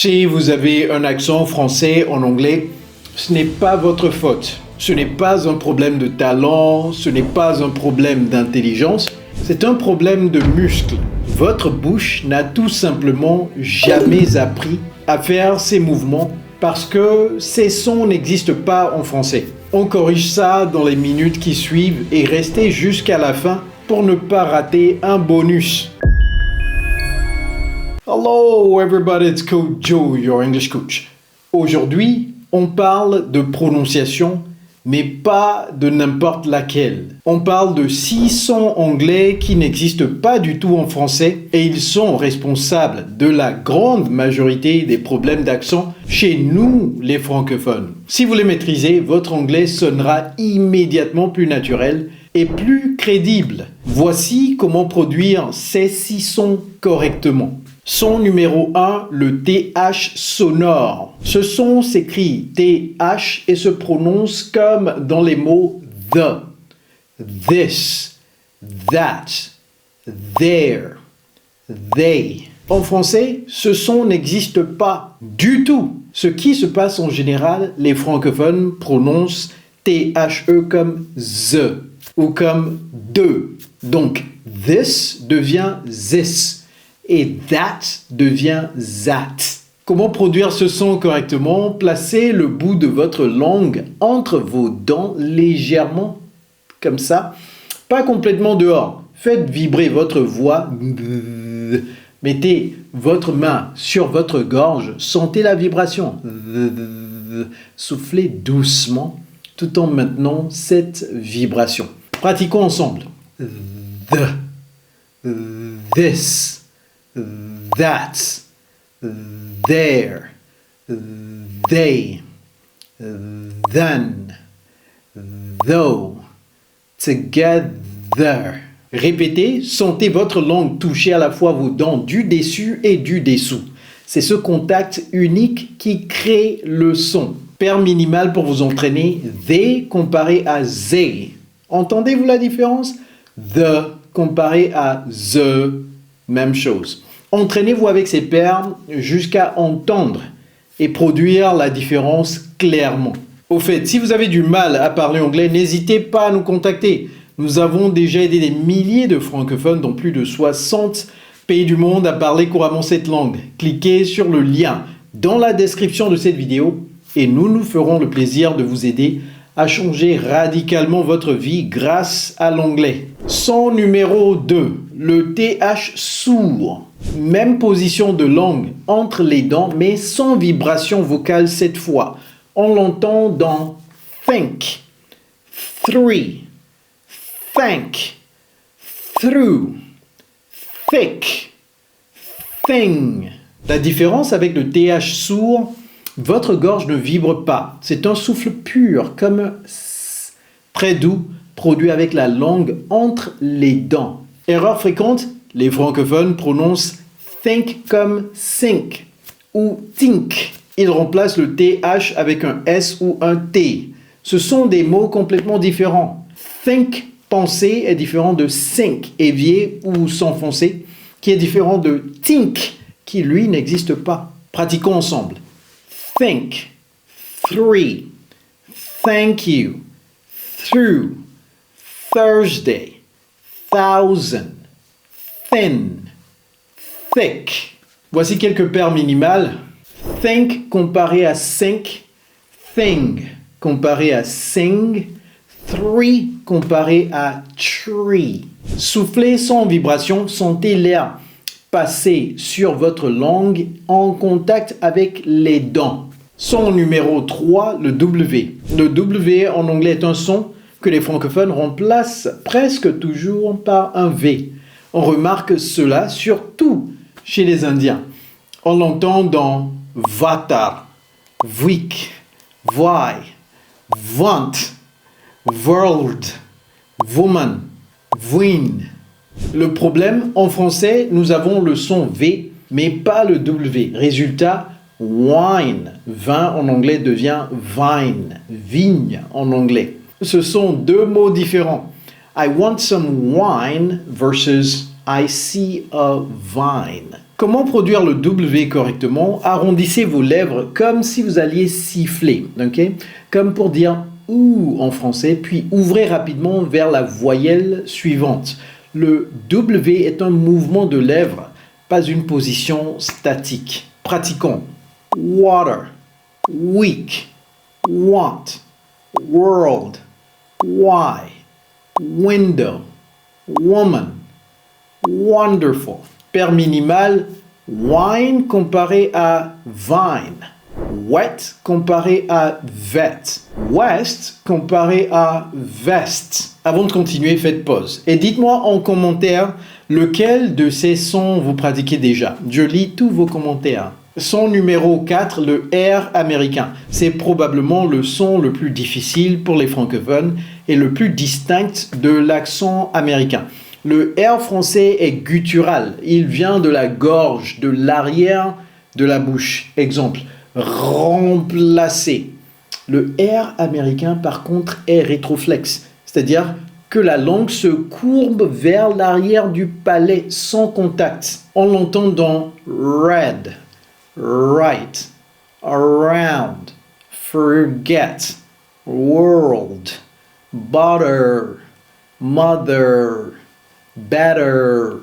Si vous avez un accent français en anglais, ce n'est pas votre faute. Ce n'est pas un problème de talent, ce n'est pas un problème d'intelligence, c'est un problème de muscles. Votre bouche n'a tout simplement jamais appris à faire ces mouvements parce que ces sons n'existent pas en français. On corrige ça dans les minutes qui suivent et restez jusqu'à la fin pour ne pas rater un bonus. Hello everybody, it's Coach Joe, your English coach. Aujourd'hui, on parle de prononciation, mais pas de n'importe laquelle. On parle de 6 sons anglais qui n'existent pas du tout en français et ils sont responsables de la grande majorité des problèmes d'accent chez nous, les francophones. Si vous les maîtrisez, votre anglais sonnera immédiatement plus naturel et plus crédible. Voici comment produire ces 6 sons correctement. Son numéro 1, le TH sonore. Ce son s'écrit TH et se prononce comme dans les mots the, this, that, there, they. En français, ce son n'existe pas du tout. Ce qui se passe en général, les francophones prononcent THE comme the ou comme de. Donc, this devient this. Et that devient that. Comment produire ce son correctement? Placez le bout de votre langue entre vos dents légèrement, comme ça, pas complètement dehors. Faites vibrer votre voix. Mettez votre main sur votre gorge, sentez la vibration. Soufflez doucement tout en maintenant cette vibration. Pratiquons ensemble. The, this, that, there, they, then, though, together. Répétez, sentez votre langue toucher à la fois vos dents du dessus et du dessous. C'est ce contact unique qui crée le son. Paire minimale pour vous entraîner, they comparé à they. Entendez-vous la différence? The comparé à the, même chose. Entraînez-vous avec ces paires jusqu'à entendre et produire la différence clairement. Au fait, si vous avez du mal à parler anglais, n'hésitez pas à nous contacter. Nous avons déjà aidé des milliers de francophones dans plus de 60 pays du monde à parler couramment cette langue. Cliquez sur le lien dans la description de cette vidéo et nous nous ferons le plaisir de vous aider à changer radicalement votre vie grâce à l'anglais. Son numéro 2, le TH sourd. Même position de langue entre les dents, mais sans vibration vocale cette fois. On l'entend dans think, three, thank, through, thick, thing. La différence avec le TH sourd, votre gorge ne vibre pas. C'est un souffle pur, comme s, très doux, produit avec la langue entre les dents. Erreur fréquente, les francophones prononcent think comme think ou think. Ils remplacent le TH avec un S ou un T. Ce sont des mots complètement différents. Think, penser, est différent de think, évier ou s'enfoncer, qui est différent de think, qui lui n'existe pas. Pratiquons ensemble. Think, three, thank you, through, Thursday, thousand, thin, thick. Voici quelques paires minimales. Think comparé à think, thing comparé à sing, three comparé à tree. Soufflez sans vibration, sentez l'air passer sur votre langue en contact avec les dents. Son numéro 3, le W. Le W en anglais est un son que les francophones remplacent presque toujours par un V. On remarque cela surtout chez les Indiens. On l'entend dans vatar, week, why, want, world, woman, win. Le problème, en français, nous avons le son V, mais pas le W. Résultat, wine. Vin en anglais devient vine. Vigne en anglais. Ce sont deux mots différents. I want some wine versus I see a vine. Comment produire le W correctement? Arrondissez vos lèvres comme si vous alliez siffler, ok? Comme pour dire ou en français, puis ouvrez rapidement vers la voyelle suivante. Le W est un mouvement de lèvres, pas une position statique. Pratiquons. Water, week, want, world, why, window, woman, wonderful. Paire minimale, wine comparé à vine, wet comparé à vet, west comparé à vest. Avant de continuer, faites pause et dites-moi en commentaire lequel de ces sons vous pratiquez déjà. Je lis tous vos commentaires. Son numéro 4, le R américain. C'est probablement le son le plus difficile pour les francophones et le plus distinct de l'accent américain. Le R français est guttural. Il vient de la gorge, de l'arrière de la bouche. Exemple, remplacer. Le R américain, par contre, est rétroflexe. C'est-à-dire que la langue se courbe vers l'arrière du palais sans contact. On l'entend dans red, right, around, forget, world, butter, mother, better.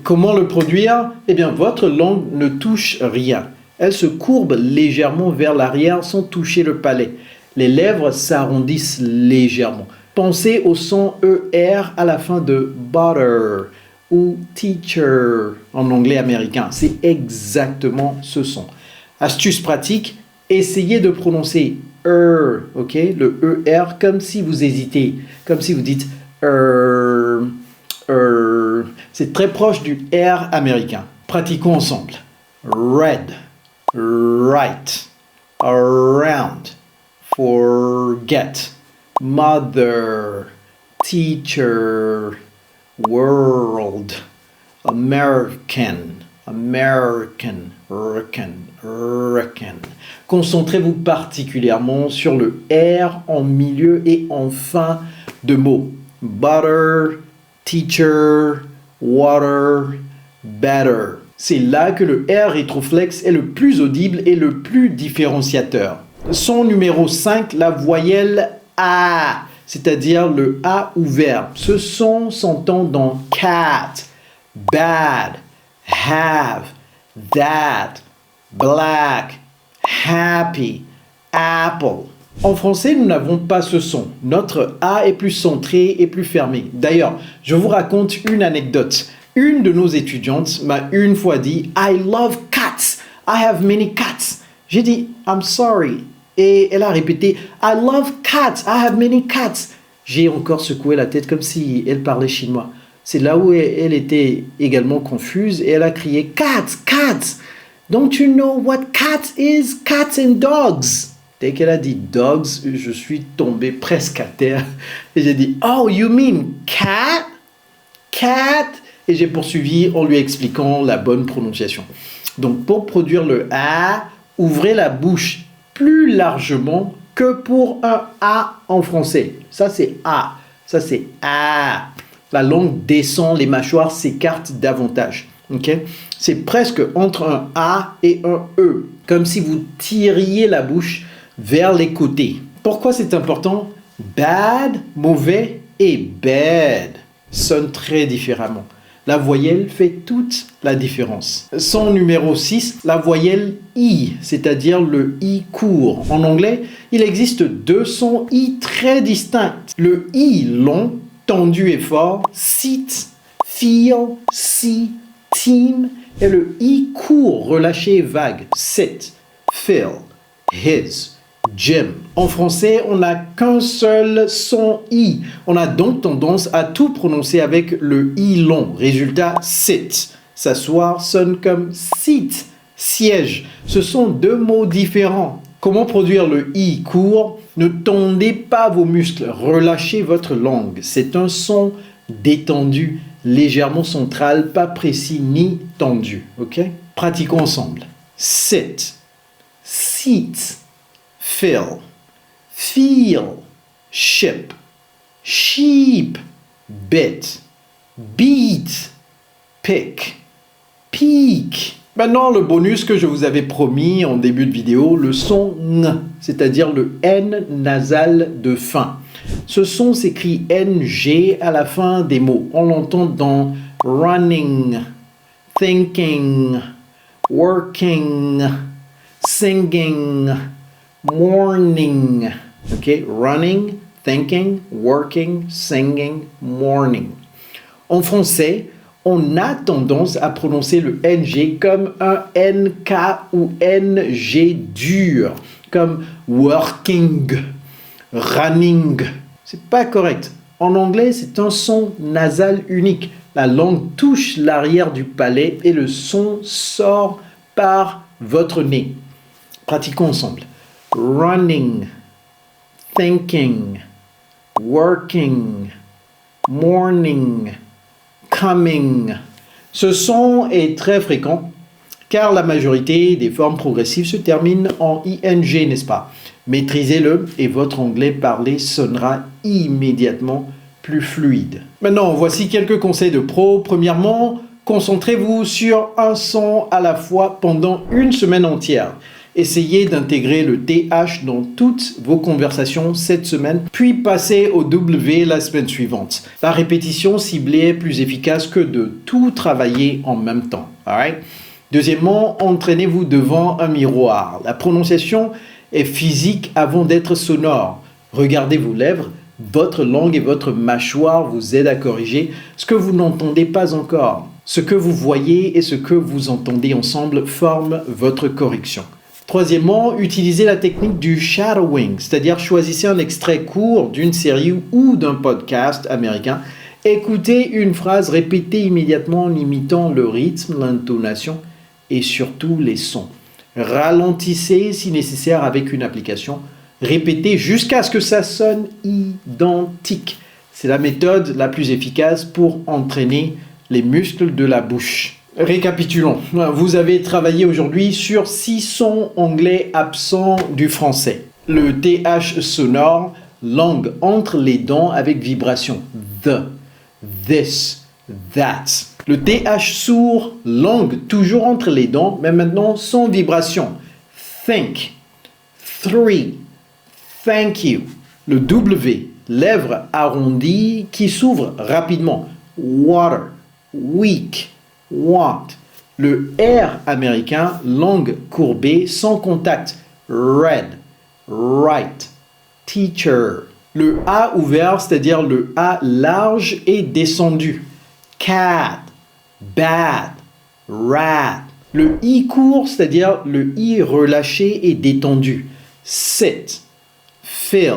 Comment le produire? Eh bien, votre langue ne touche rien. Elle se courbe légèrement vers l'arrière sans toucher le palais. Les lèvres s'arrondissent légèrement. Pensez au son ER à la fin de butter ou teacher en anglais américain. C'est exactement ce son. Astuce pratique, essayez de prononcer ok, le ER comme si vous hésitez, comme si vous dites c'est très proche du R américain. Pratiquons ensemble. Red, right, around, forget, mother, teacher, world, American, reckon. Concentrez-vous particulièrement sur le R en milieu et en fin de mots. Butter, teacher, water, better. C'est là que le R rétroflexe est le plus audible et le plus différenciateur. Son numéro 5, la voyelle A, c'est-à-dire le A ouvert. Ce son s'entend dans cat, bad, have, that, black, happy, apple. En français, nous n'avons pas ce son. Notre A est plus centré et plus fermé. D'ailleurs, je vous raconte une anecdote. Une de nos étudiantes m'a une fois dit « I love cats. I have many cats. » J'ai dit « I'm sorry. » Et elle a répété « I love cats. I have many cats. » J'ai encore secoué la tête comme si elle parlait chinois. C'est là où elle était également confuse et elle a crié « Cats, cats. Don't you know what cats is? Cats and dogs. » Dès qu'elle a dit dogs, je suis tombé presque à terre. Et j'ai dit, oh, you mean cat? Cat? Et j'ai poursuivi en lui expliquant la bonne prononciation. Donc, pour produire le A, ouvrez la bouche plus largement que pour un A en français. Ça, c'est A. Ça, c'est A. La langue descend, les mâchoires s'écartent davantage. Okay? C'est presque entre un A et un E. Comme si vous tiriez la bouche vers les côtés. Pourquoi c'est important? Bad, mauvais, et bad sonnent très différemment. La voyelle fait toute la différence. Son numéro 6, la voyelle I, c'est-à-dire le I court. En anglais, il existe deux sons I très distincts. Le I long, tendu et fort, sit, feel, see, team, et le I court, relâché et vague, sit, feel, his, Jim. En français, on n'a qu'un seul son I. On a donc tendance à tout prononcer avec le I long. Résultat, sit. S'asseoir sonne comme sit, siège. Ce sont deux mots différents. Comment produire le I court? Ne tendez pas vos muscles, relâchez votre langue. C'est un son détendu, légèrement central, pas précis ni tendu. Ok? Pratiquons ensemble. Sit, seat, fill, feel, ship, sheep, bit, beat, pick, Peak. Maintenant, le bonus que je vous avais promis en début de vidéo, le son N, c'est-à-dire le N nasal de fin. Ce son s'écrit NG à la fin des mots. On l'entend dans running, thinking, working, singing, morning. Ok, running, thinking, working, singing, morning. En français, on a tendance à prononcer le NG comme un NK ou NG dur, comme working, running. C'est pas correct. En anglais, c'est un son nasal unique. La langue touche l'arrière du palais et le son sort par votre nez. Pratiquons ensemble. Running, thinking, working, morning, coming. Ce son est très fréquent car la majorité des formes progressives se terminent en ing, n'est-ce pas? Maîtrisez-le et votre anglais parlé sonnera immédiatement plus fluide. Maintenant, voici quelques conseils de pro. Premièrement, concentrez-vous sur un son à la fois pendant une semaine entière. Essayez d'intégrer le TH dans toutes vos conversations cette semaine, puis passez au W la semaine suivante. La répétition ciblée est plus efficace que de tout travailler en même temps. Alright? Deuxièmement, entraînez-vous devant un miroir. La prononciation est physique avant d'être sonore. Regardez vos lèvres, votre langue et votre mâchoire vous aident à corriger ce que vous n'entendez pas encore. Ce que vous voyez et ce que vous entendez ensemble forment votre correction. Troisièmement, utilisez la technique du shadowing, c'est-à-dire choisissez un extrait court d'une série ou d'un podcast américain. Écoutez une phrase répétée immédiatement en imitant le rythme, l'intonation et surtout les sons. Ralentissez si nécessaire avec une application. Répétez jusqu'à ce que ça sonne identique. C'est la méthode la plus efficace pour entraîner les muscles de la bouche. Récapitulons. Vous avez travaillé aujourd'hui sur 6 sons anglais absents du français. Le TH sonore, langue entre les dents avec vibration. The, this, that. Le TH sourd, langue toujours entre les dents, mais maintenant sans vibration. Think, three, thank you. Le W, lèvres arrondies qui s'ouvrent rapidement. Water, weak, want. Le R américain, langue courbée sans contact. Red, right, teacher. Le A ouvert, c'est-à-dire le A large et descendu. Cat, bad, rat. Le I court, c'est-à-dire le I relâché et détendu. Sit, fill,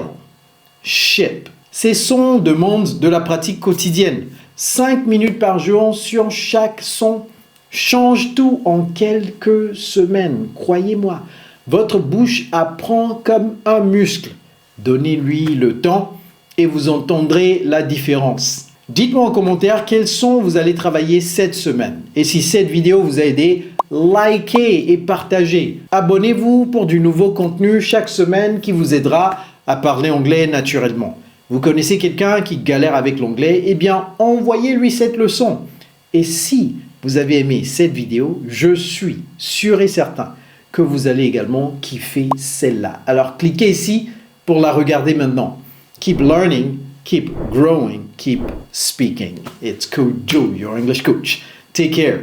ship. Ces sons demandent de la pratique quotidienne. 5 minutes par jour sur chaque son change tout en quelques semaines. Croyez-moi, votre bouche apprend comme un muscle. Donnez-lui le temps et vous entendrez la différence. Dites-moi en commentaire quels sons vous allez travailler cette semaine. Et si cette vidéo vous a aidé, likez et partagez. Abonnez-vous pour du nouveau contenu chaque semaine qui vous aidera à parler anglais naturellement. Vous connaissez quelqu'un qui galère avec l'anglais? Eh bien, envoyez-lui cette leçon. Et si vous avez aimé cette vidéo, je suis sûr et certain que vous allez également kiffer celle-là. Alors, cliquez ici pour la regarder maintenant. Keep learning, keep growing, keep speaking. It's Coach Joe, your English coach. Take care.